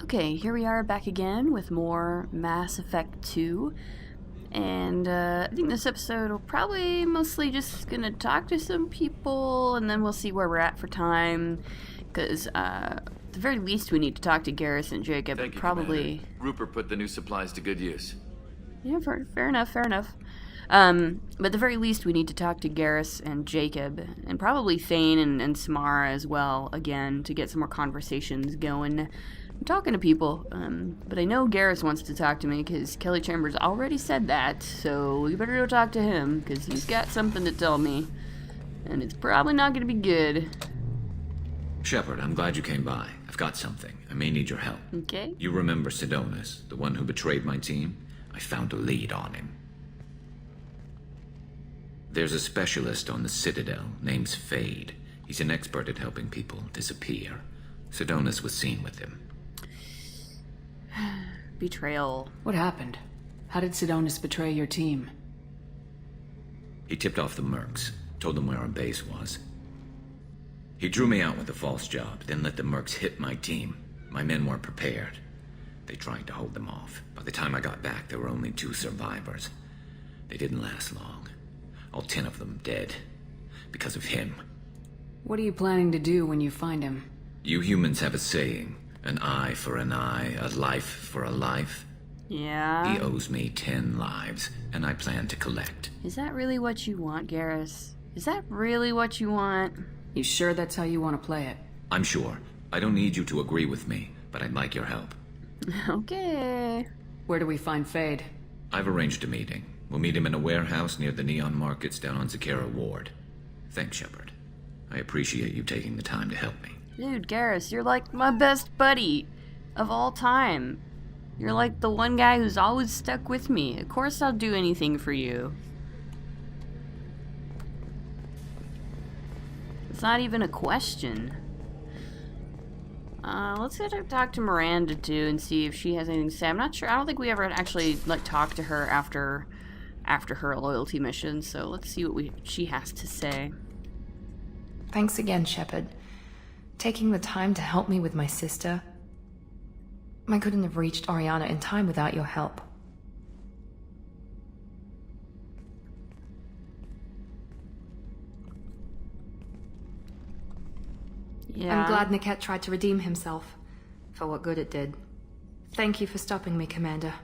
Okay, here we are back again with more Mass Effect 2. And I think this episode will probably mostly just gonna talk to some people, and then we'll see where we're at for time. Because at the very least, we need to talk to Garrus and Jacob. Thank you, probably. Commander. Rupert put the new supplies to good use. Yeah, fair enough. But at the very least, we need to talk to Garrus and Jacob, and probably Thane and Samara as well, again, to get some more conversations going. I'm talking to people, but I know Garrus wants to talk to me, because Kelly Chambers already said that, so we better go talk to him, because he's got something to tell me, and it's probably not going to be good. Shepard, I'm glad you came by. I've got something. I may need your help. Okay. You remember Sidonus, the one who betrayed my team? I found a lead on him. There's a specialist on the Citadel named Fade. He's an expert at helping people disappear. Sidonus was seen with him. Betrayal. What happened? How did Sidonus betray your team? He tipped off the mercs, told them where our base was. He drew me out with a false job, then let the mercs hit my team. My men weren't prepared. They tried to hold them off. By the time I got back, there were only 2 survivors. They didn't last long. All 10 of them dead. Because of him. What are you planning to do when you find him? You humans have a saying. An eye for an eye, a life for a life. Yeah? He owes me 10 lives, and I plan to collect. Is that really what you want, Garrus? Is that really what you want? You sure that's how you want to play it? I'm sure. I don't need you to agree with me, but I'd like your help. Okay. Where do we find Fade? I've arranged a meeting. We'll meet him in a warehouse near the Neon Markets down on Zakera Ward. Thanks, Shepard. I appreciate you taking the time to help me. Dude, Garrus, you're like my best buddy of all time. You're like the one guy who's always stuck with me. Of course I'll do anything for you. It's not even a question. Let's go talk to Miranda too and see if she has anything to say. I'm not sure. I don't think we ever actually talked to her after her loyalty mission. So let's see what she has to say. Thanks again, Shepard. Taking the time to help me with my sister. I couldn't have reached Oriana in time without your help. Yeah. I'm glad Niket tried to redeem himself, for what good it did. Thank you for stopping me, Commander.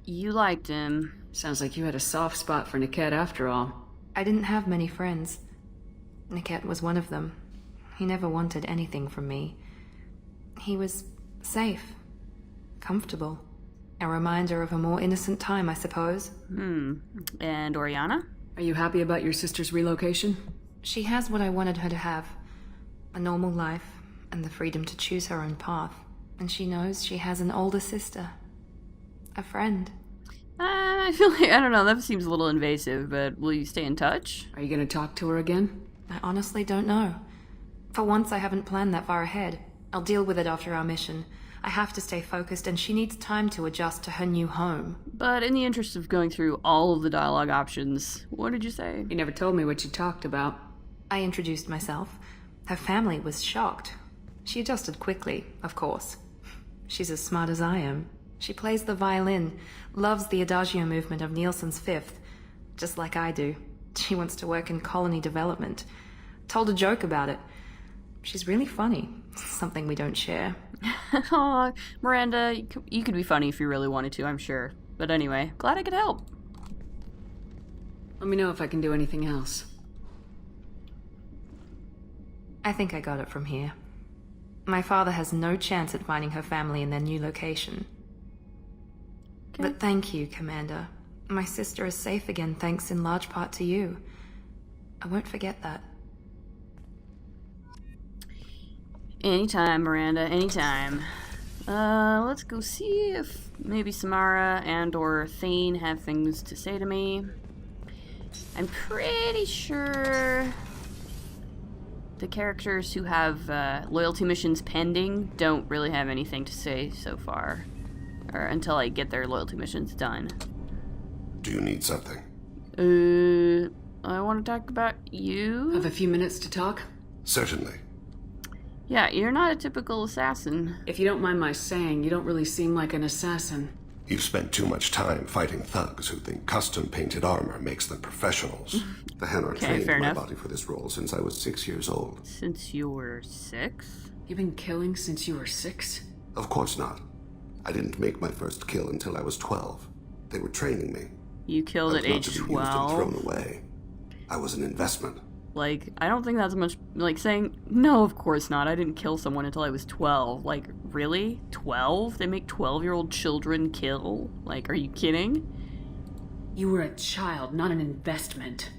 You liked him. Sounds like you had a soft spot for Niket after all. I didn't have many friends. Niket was one of them. He never wanted anything from me. He was safe, comfortable. A reminder of a more innocent time, I suppose. And Oriana? Are you happy about your sister's relocation? She has what I wanted her to have. A normal life, and the freedom to choose her own path. And she knows she has an older sister. A friend. I feel like, I don't know, that seems a little invasive, but will you stay in touch? Are you going to talk to her again? I honestly don't know. For once, I haven't planned that far ahead. I'll deal with it after our mission. I have to stay focused, and she needs time to adjust to her new home. But in the interest of going through all of the dialogue options, what did you say? You never told me what you talked about. I introduced myself. Her family was shocked. She adjusted quickly, of course. She's as smart as I am. She plays the violin, loves the Adagio movement of Nielsen's Fifth, just like I do. She wants to work in colony development. Told a joke about it. She's really funny, something we don't share. Aw, Miranda, you could be funny if you really wanted to, I'm sure. But anyway, glad I could help. Let me know if I can do anything else. I think I got it from here. My father has no chance at finding her family in their new location. Okay. But thank you, Commander. My sister is safe again thanks in large part to you. I won't forget that. Anytime, Miranda, anytime. Let's go see if maybe Samara and or Thane have things to say to me. I'm pretty sure the characters who have loyalty missions pending don't really have anything to say so far. Or until I get their loyalty missions done. Do you need something? I want to talk about you. Have a few minutes to talk? Certainly. Yeah, you're not a typical assassin. If you don't mind my saying, you don't really seem like an assassin. You've spent too much time fighting thugs who think custom-painted armor makes them professionals. The Hanar Okay, trained fair my enough. body for this role since I was 6 years old. Since you were 6? You've been killing since you were 6? Of course not. I didn't make my first kill until I was 12. They were training me. You I killed was at not age to be used and thrown 12? away. I was an investment. Like, I don't think that's much, like, saying, no, of course not, I didn't kill someone until I was 12. Like, really? 12? They make 12-year-old children kill? Like, are you kidding? You were a child, not an investment.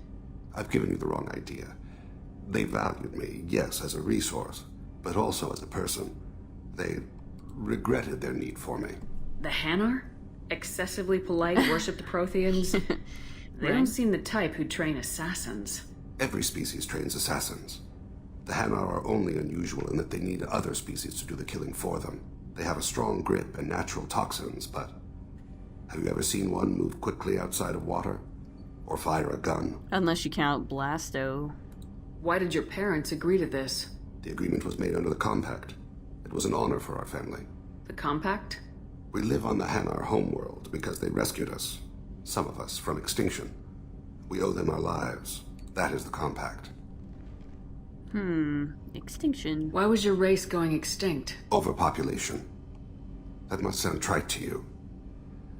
I've given you the wrong idea. They valued me, yes, as a resource, but also as a person. They regretted their need for me. The Hanar? Excessively polite, worshipped Protheans? They don't seem the type who train assassins. Every species trains assassins. The Hanar are only unusual in that they need other species to do the killing for them. They have a strong grip and natural toxins, but have you ever seen one move quickly outside of water? Or fire a gun? Unless you count Blasto. Why did your parents agree to this? The agreement was made under the Compact. It was an honor for our family. The Compact? We live on the Hanar homeworld because they rescued us, some of us, from extinction. We owe them our lives. That is the Compact. Extinction. Why was your race going extinct? Overpopulation. That must sound trite to you.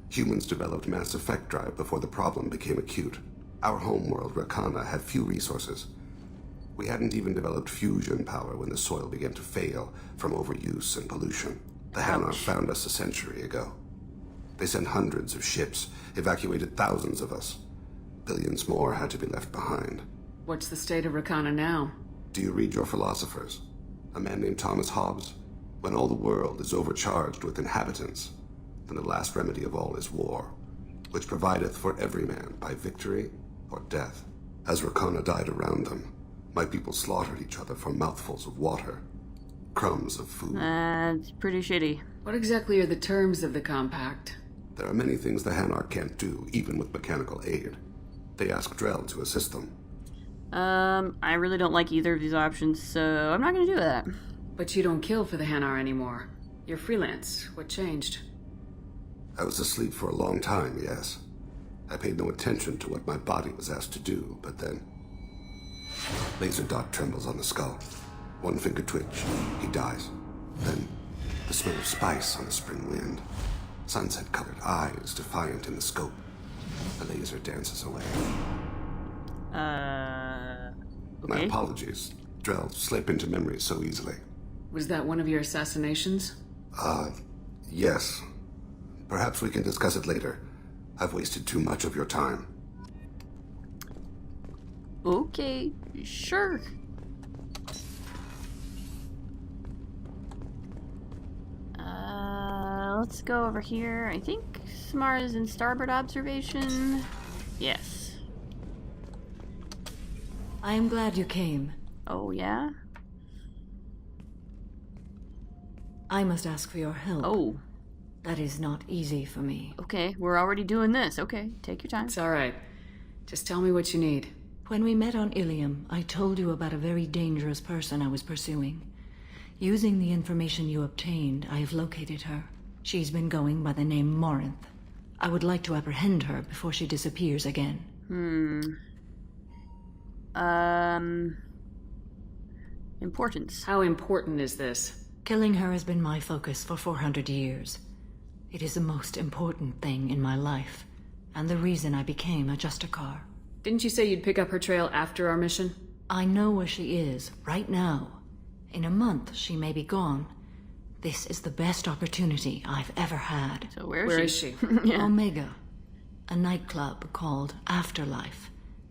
Humans developed mass effect drive before the problem became acute. Our homeworld, Rakana, had few resources. We hadn't even developed fusion power when the soil began to fail from overuse and pollution. The Hanar found us a century ago. They sent hundreds of ships, evacuated thousands of us. Billions more had to be left behind. What's the state of Rakana now? Do you read your philosophers? A man named Thomas Hobbes? When all the world is overcharged with inhabitants, then the last remedy of all is war, which provideth for every man by victory or death. As Rakana died around them, my people slaughtered each other for mouthfuls of water, crumbs of food. That's pretty shitty. What exactly are the terms of the Compact? There are many things the Hanar can't do, even with mechanical aid. They ask Drell to assist them. I really don't like either of these options, so I'm not gonna do that. But you don't kill for the Hanar anymore. You're freelance. What changed? I was asleep for a long time, yes. I paid no attention to what my body was asked to do, but then... Laser dot trembles on the skull. One finger twitch. He dies. Then, the smell of spice on the spring wind. Sunset-colored eyes defiant in the scope. The laser dances away. My Okay. apologies. Drell slip into memory so easily. Was that one of your assassinations? Yes. Perhaps we can discuss it later. I've wasted too much of your time. Okay, sure. Let's go over here. I think Samara's in starboard observation. Yes. I am glad you came. Oh, yeah? I must ask for your help. Oh, That is not easy for me. okay. We're already doing this. Okay, take your time. It's alright. Just tell me what you need. When we met on Ilium, I told you about a very dangerous person I was pursuing. Using the information you obtained, I have located her. She's been going by the name Morinth. I would like to apprehend her before she disappears again. Importance. How important is this? Killing her has been my focus for 400 years. It is the most important thing in my life, and the reason I became a Justicar. Didn't you say you'd pick up her trail after our mission? I know where she is, right now. In a month, she may be gone. This is the best opportunity I've ever had. So where Where is is she? she? Omega, a nightclub called Afterlife,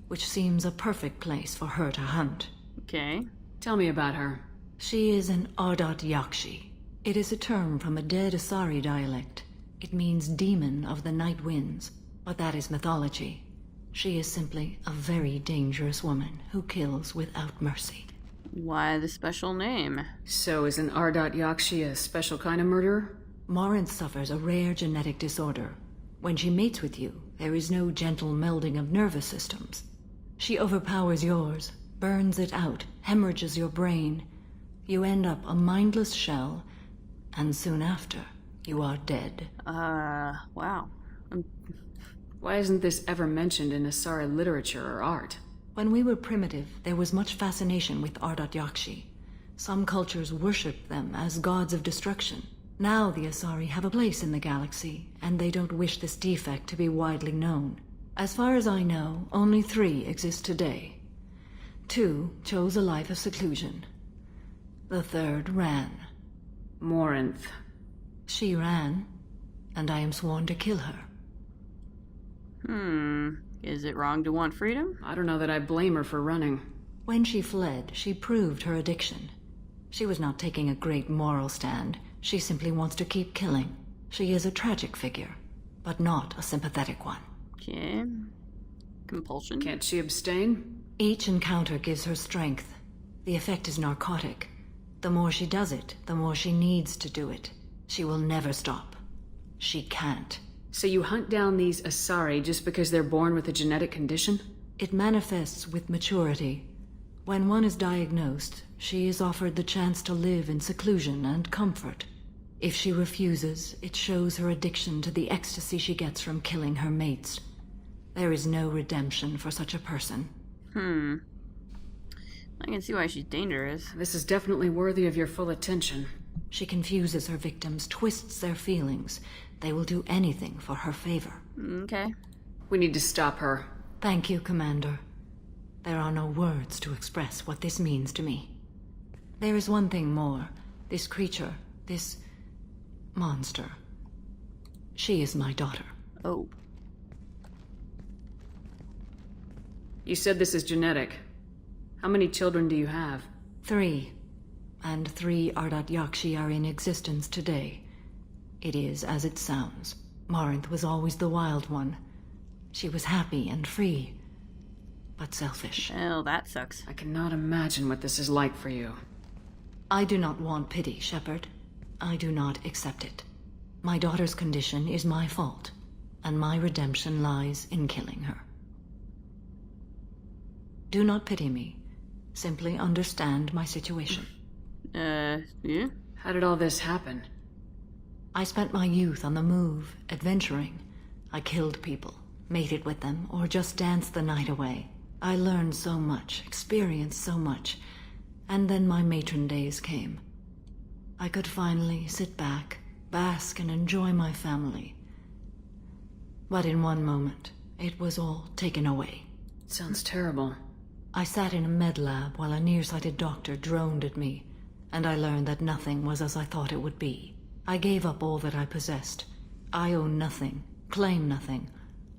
which seems a perfect place for her to hunt. Okay. Tell me about her. She is an Ardat Yakshi. It is a term from a dead Asari dialect. It means demon of the night winds, but that is mythology. She is simply a very dangerous woman who kills without mercy. Why the special name? So is an Ardat Yakshi a special kind of murderer? Morinth suffers a rare genetic disorder. When she mates with you, there is no gentle melding of nervous systems. She overpowers yours, burns it out, hemorrhages your brain. You end up a mindless shell, and soon after, you are dead. Wow. Why isn't this ever mentioned in Asari literature or art? When we were primitive, there was much fascination with Ardat Yakshi. Some cultures worshipped them as gods of destruction. Now the Asari have a place in the galaxy, and they don't wish this defect to be widely known. As far as I know, only 3 exist today. 2 chose a life of seclusion. The 3rd ran. Morinth. She ran, and I am sworn to kill her. Is it wrong to want freedom? I don't know that I blame her for running. When she fled, she proved her addiction. She was not taking a great moral stand. She simply wants to keep killing. She is a tragic figure, but not a sympathetic one. Okay. Compulsion? Can't she abstain? Each encounter gives her strength. The effect is narcotic. The more she does it, the more she needs to do it. She will never stop. She can't. So you hunt down these Asari just because they're born with a genetic condition? It manifests with maturity. When one is diagnosed, she is offered the chance to live in seclusion and comfort. If she refuses, it shows her addiction to the ecstasy she gets from killing her mates. There is no redemption for such a person. I can see why she's dangerous. This is definitely worthy of your full attention. She confuses her victims, twists their feelings. They will do anything for her favor. Okay. We need to stop her. Thank you, Commander. There are no words to express what this means to me. There is one thing more. This creature, this monster. She is my daughter. Oh. You said this is genetic. How many children do you have? 3. And 3 Ardat Yakshi are in existence today. It is as it sounds. Morinth was always the wild one. She was happy and free, but selfish. Well, that sucks. I cannot imagine what this is like for you. I do not want pity, Shepard. I do not accept it. My daughter's condition is my fault, and my redemption lies in killing her. Do not pity me. Simply understand my situation. Yeah? How did all this happen? I spent my youth on the move, adventuring. I killed people, mated with them, or just danced the night away. I learned so much, experienced so much, and then my matron days came. I could finally sit back, bask, and enjoy my family. But in one moment, it was all taken away. Sounds terrible. I sat in a med lab while a nearsighted doctor droned at me, and I learned that nothing was as I thought it would be. I gave up all that I possessed. I own nothing, claim nothing.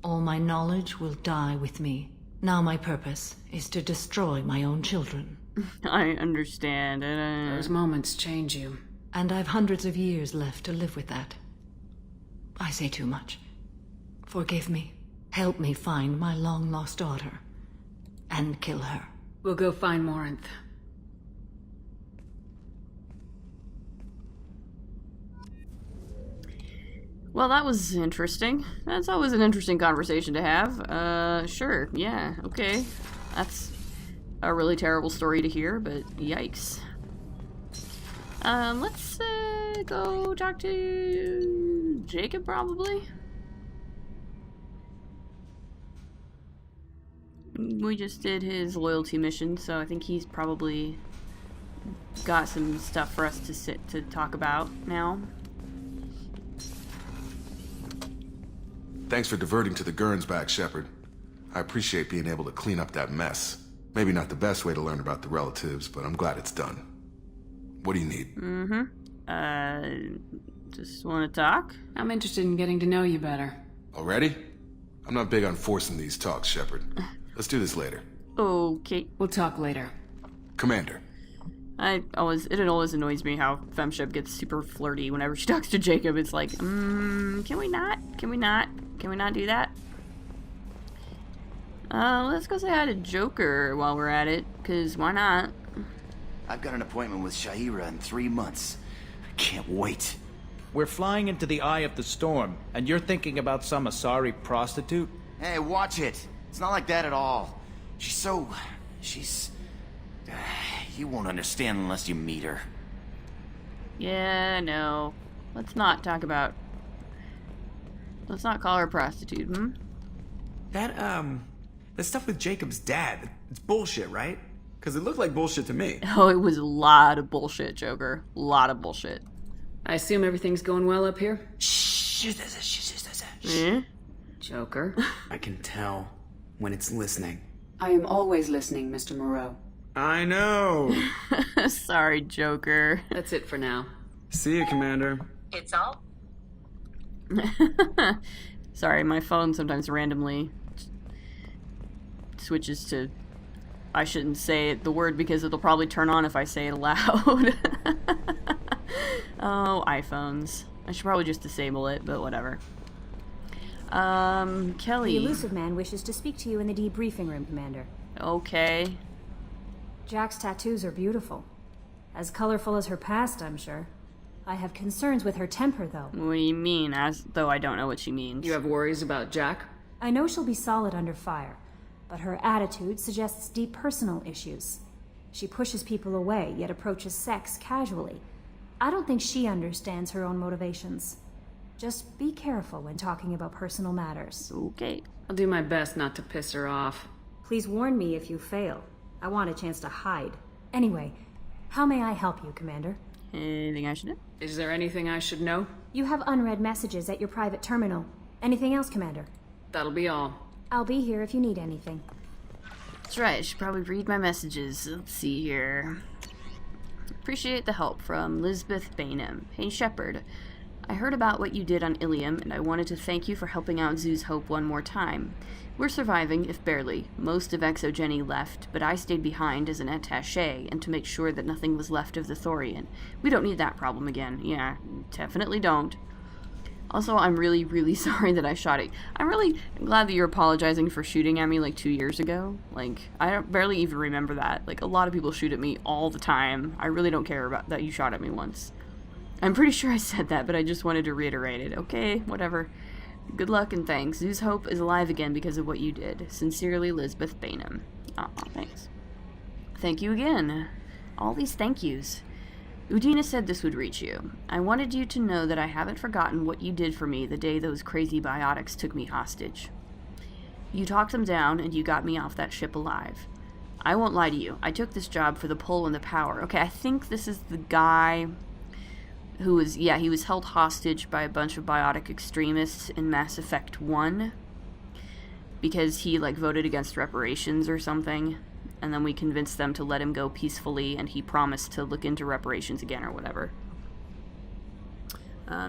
All my knowledge will die with me. Now my purpose is to destroy my own children. I understand. Those moments change you. And I've hundreds of years left to live with that. I say too much. Forgive me. Help me find my long-lost daughter. And kill her. We'll go find Morinth. Well, that was interesting. That's always an interesting conversation to have. Sure, yeah, okay. That's a really terrible story to hear, but yikes. Let's go talk to Jacob, probably. We just did his loyalty mission, so I think he's probably got some stuff for us to talk about now. Thanks for diverting to the Gurns back, Shepard. I appreciate being able to clean up that mess. Maybe not the best way to learn about the relatives, but I'm glad it's done. What do you need? Just want to talk? I'm interested in getting to know you better. Already? I'm not big on forcing these talks, Shepard. Let's do this later. Okay. We'll talk later. Commander. It always annoys me how Femship gets super flirty whenever she talks to Jacob. It's like, can we not? Can we not? Can we not do that? Let's go say hi to Joker while we're at it, because why not? I've got an appointment with Shahira in 3 months. I can't wait. We're flying into the eye of the storm, and you're thinking about some Asari prostitute? Hey, watch it. It's not like that at all. She's... You won't understand unless you meet her. Yeah, no. Let's not call her a prostitute, That stuff with Jacob's dad, it's bullshit, right? Because it looked like bullshit to me. Oh, it was a lot of bullshit, Joker. A lot of bullshit. I assume everything's going well up here? Shh. Joker. I can tell when it's listening. I am always listening, Mr. Moreau. I know. Sorry, Joker. That's it for now. See you, Commander. It's all? Sorry, my phone sometimes randomly switches to... I shouldn't say the word because it'll probably turn on if I say it aloud. Oh, iPhones. I should probably just disable it, but whatever. Kelly. The elusive man wishes to speak to you in the debriefing room, Commander. Okay. Jack's tattoos are beautiful. As colorful as her past, I'm sure. I have concerns with her temper, though. What do you mean? As though I don't know what she means. You have worries about Jack? I know she'll be solid under fire, but her attitude suggests deep personal issues. She pushes people away, yet approaches sex casually. I don't think she understands her own motivations. Just be careful when talking about personal matters. Okay. I'll do my best not to piss her off. Please warn me if you fail. I want a chance to hide. Anyway, how may I help you, Commander? Anything I should do? Is there anything I should know? You have unread messages at your private terminal. Anything else, Commander? That'll be all. I'll be here if you need anything. That's right, I should probably read my messages. Let's see here. Appreciate the help from Lisbeth Bainham. Hey, Shepard. I heard about what you did on Ilium, and I wanted to thank you for helping out Zoo's Hope one more time. We're surviving, if barely. Most of Exogeny left, but I stayed behind as an attaché, and to make sure that nothing was left of the Thorian. We don't need that problem again. Yeah, definitely don't. Also, I'm really, really sorry that I shot it. I'm really glad that you're apologizing for shooting at me like 2 years ago. Like, I barely even remember that. Like, a lot of people shoot at me all the time. I really don't care about that you shot at me once. I'm pretty sure I said that, but I just wanted to reiterate it. Okay, whatever. Good luck and thanks. Zoo's Hope is alive again because of what you did. Sincerely, Lisbeth Bainham. Aw, thanks. Thank you again. All these thank yous. Udina said this would reach you. I wanted you to know that I haven't forgotten what you did for me the day those crazy biotics took me hostage. You talked them down, and you got me off that ship alive. I won't lie to you. I took this job for the pull and the power. Okay, I think this is the guy who was, yeah, he was held hostage by a bunch of biotic extremists in Mass Effect 1 because he, like, voted against reparations or something, and then we convinced them to let him go peacefully, and he promised to look into reparations again or whatever.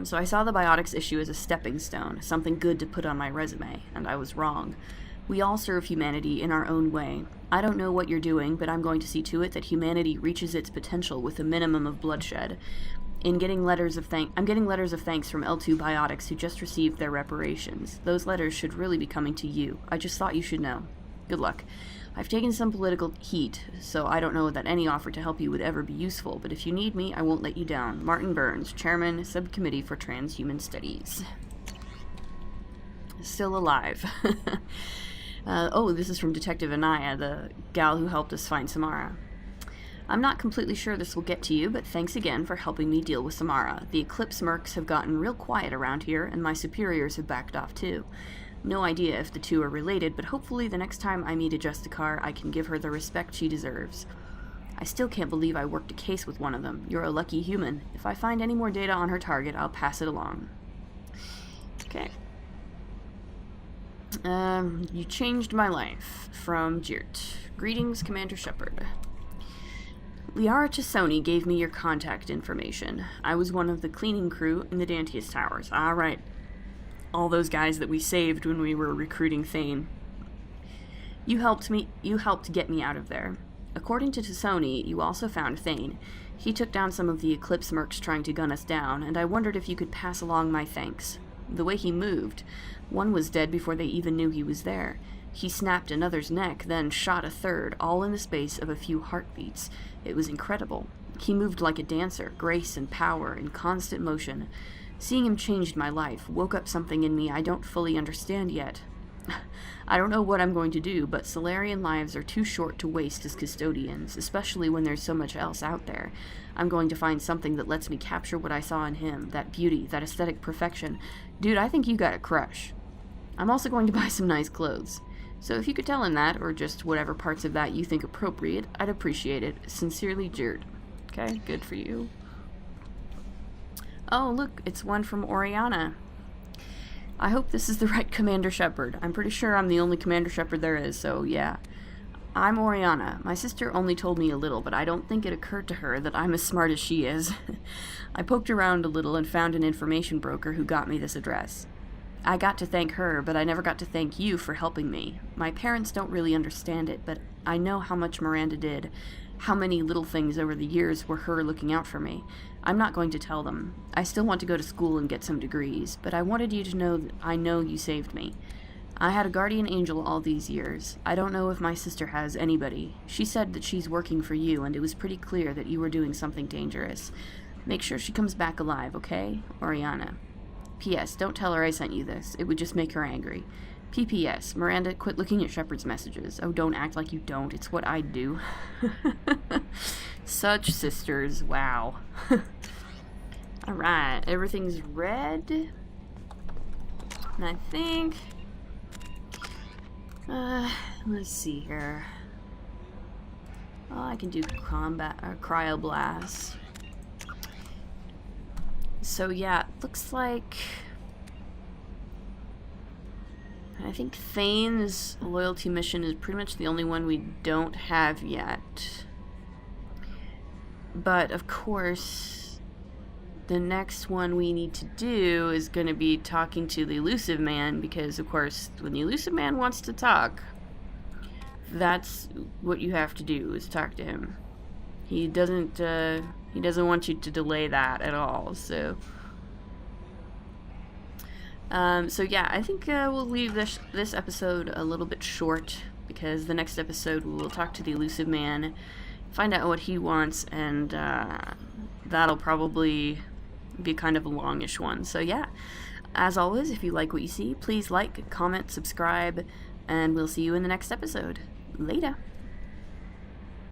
So I saw the biotics issue as a stepping stone, something good to put on my resume, and I was wrong. We all serve humanity in our own way. I don't know what you're doing, but I'm going to see to it that humanity reaches its potential with a minimum of bloodshed. I'm getting letters of thanks from L2 Biotics who just received their reparations. Those letters should really be coming to you. I just thought you should know. Good luck. I've taken some political heat, so I don't know that any offer to help you would ever be useful, but if you need me, I won't let you down. Martin Burns, Chairman, Subcommittee for Transhuman Studies. Still alive. Oh, this is from Detective Anaya, the gal who helped us find Samara. I'm not completely sure this will get to you, but thanks again for helping me deal with Samara. The Eclipse mercs have gotten real quiet around here, and my superiors have backed off too. No idea if the two are related, but hopefully the next time I meet a Justicar, I can give her the respect she deserves. I still can't believe I worked a case with one of them. You're a lucky human. If I find any more data on her target, I'll pass it along. Okay. You changed my life. From Jirt. Greetings, Commander Shepard. Liara Chisoni gave me your contact information. I was one of the cleaning crew in the Dantius Towers. Right. All those guys that we saved when we were recruiting Thane. You helped get me out of there. According to Chisoni, you also found Thane. He took down some of the Eclipse mercs trying to gun us down, and I wondered if you could pass along my thanks. The way he moved, one was dead before they even knew he was there. He snapped another's neck, then shot a third, all in the space of a few heartbeats. It was incredible. He moved like a dancer, grace and power in constant motion. Seeing him changed my life, woke up something in me I don't fully understand yet. I don't know what I'm going to do, but Solarian lives are too short to waste as custodians, especially when there's so much else out there. I'm going to find something that lets me capture what I saw in him, that beauty, that aesthetic perfection. Dude, I think you got a crush. I'm also going to buy some nice clothes. So if you could tell him that, or just whatever parts of that you think appropriate, I'd appreciate it. Sincerely, Jerd. Okay, good for you. Oh, look, it's one from Oriana. I hope this is the right Commander Shepard. I'm pretty sure I'm the only Commander Shepard there is, so yeah. I'm Oriana. My sister only told me a little, but I don't think it occurred to her that I'm as smart as she is. I poked around a little and found an information broker who got me this address. I got to thank her, but I never got to thank you for helping me. My parents don't really understand it, but I know how much Miranda did, how many little things over the years were her looking out for me. I'm not going to tell them. I still want to go to school and get some degrees, but I wanted you to know that I know you saved me. I had a guardian angel all these years. I don't know if my sister has anybody. She said that she's working for you, and it was pretty clear that you were doing something dangerous. Make sure she comes back alive, okay? Oriana. P.S. Don't tell her I sent you this. It would just make her angry. P.P.S. Miranda, quit looking at Shepard's messages. Oh, don't act like you don't. It's what I'd do. Such sisters. Wow. Alright, everything's red. And I think... let's see here. Oh, I can do combat or cryoblast. So yeah, looks like I think Thane's loyalty mission is pretty much the only one we don't have yet. But of course, the next one we need to do is going to be talking to the elusive man, because of course when the elusive man wants to talk, that's what you have to do, is talk to him. He doesn't want you to delay that at all, so so yeah, I think we'll leave this episode a little bit short, because the next episode we'll talk to the elusive man, find out what he wants, and that'll probably be kind of a longish one. So yeah, as always, if you like what you see, please like, comment, subscribe, and we'll see you in the next episode. Later.